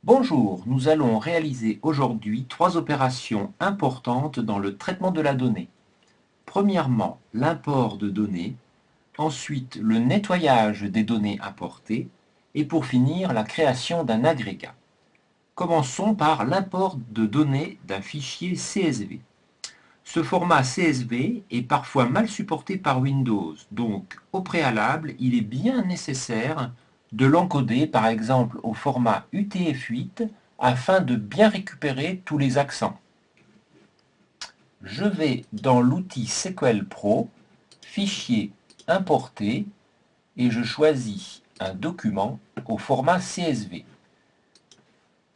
Bonjour, nous allons réaliser aujourd'hui 3 opérations importantes dans le traitement de la donnée. Premièrement, l'import de données, ensuite le nettoyage des données importées et pour finir la création d'un agrégat. Commençons par l'import de données d'un fichier CSV. Ce format CSV est parfois mal supporté par Windows, donc au préalable, il est bien nécessaire de l'encoder par exemple au format UTF-8 afin de bien récupérer tous les accents. Je vais dans l'outil SQL Pro, Fichier, Importer et je choisis un document au format CSV.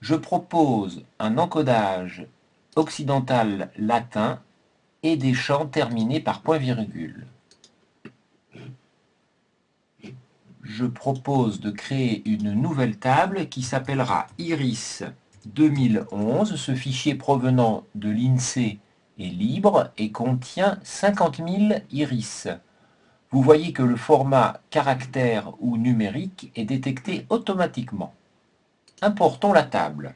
Je propose un encodage occidental latin et des champs terminés par point-virgule. Je propose de créer une nouvelle table qui s'appellera Iris 2011. Ce fichier provenant de l'INSEE est libre et contient 50 000 iris. Vous voyez que le format caractère ou numérique est détecté automatiquement. Importons la table.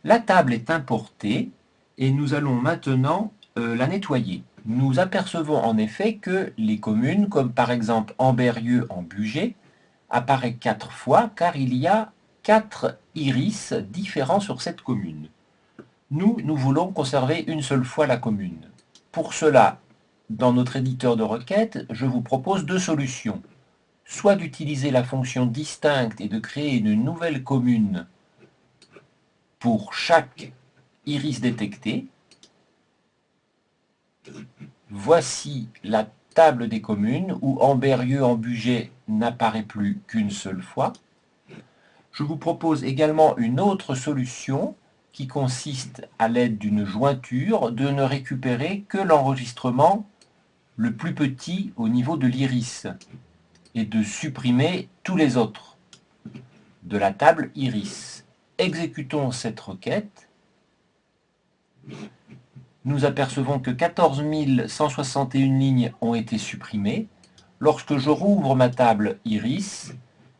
La table est importée et nous allons maintenant la nettoyer. Nous apercevons en effet que les communes, comme par exemple Ambérieu en Bugey, apparaît 4 fois car il y a 4 iris différents sur cette commune. Nous voulons conserver une seule fois la commune. Pour cela, dans notre éditeur de requêtes, je vous propose 2 solutions. Soit d'utiliser la fonction distincte et de créer une nouvelle commune pour chaque iris détecté. Voici la table des communes où Ambérieu en Bugey n'apparaît plus qu'une seule fois. Je vous propose également une autre solution qui consiste, à l'aide d'une jointure, de ne récupérer que l'enregistrement le plus petit au niveau de l'iris et de supprimer tous les autres de la table iris. Exécutons cette requête. Nous apercevons que 14 161 lignes ont été supprimées. Lorsque je rouvre ma table iris,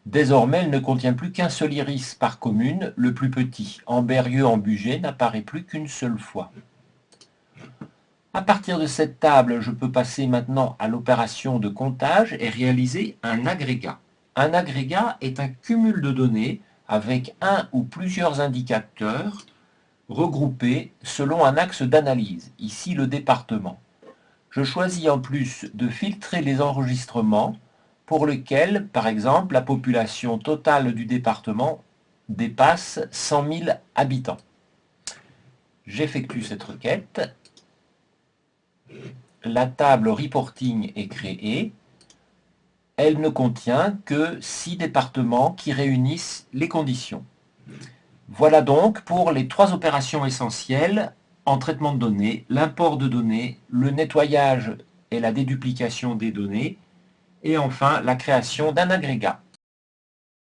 désormais elle ne contient plus qu'un seul iris par commune, le plus petit. Ambérieu en Bugey n'apparaît plus qu'une seule fois. À partir de cette table, je peux passer maintenant à l'opération de comptage et réaliser un agrégat. Un agrégat est un cumul de données avec un ou plusieurs indicateurs regroupés selon un axe d'analyse, ici le département. Je choisis en plus de filtrer les enregistrements pour lesquels, par exemple, la population totale du département dépasse 100 000 habitants. J'effectue cette requête. La table reporting est créée. Elle ne contient que 6 départements qui réunissent les conditions. Voilà donc pour les 3 opérations essentielles en traitement de données, l'import de données, le nettoyage et la déduplication des données, et enfin la création d'un agrégat.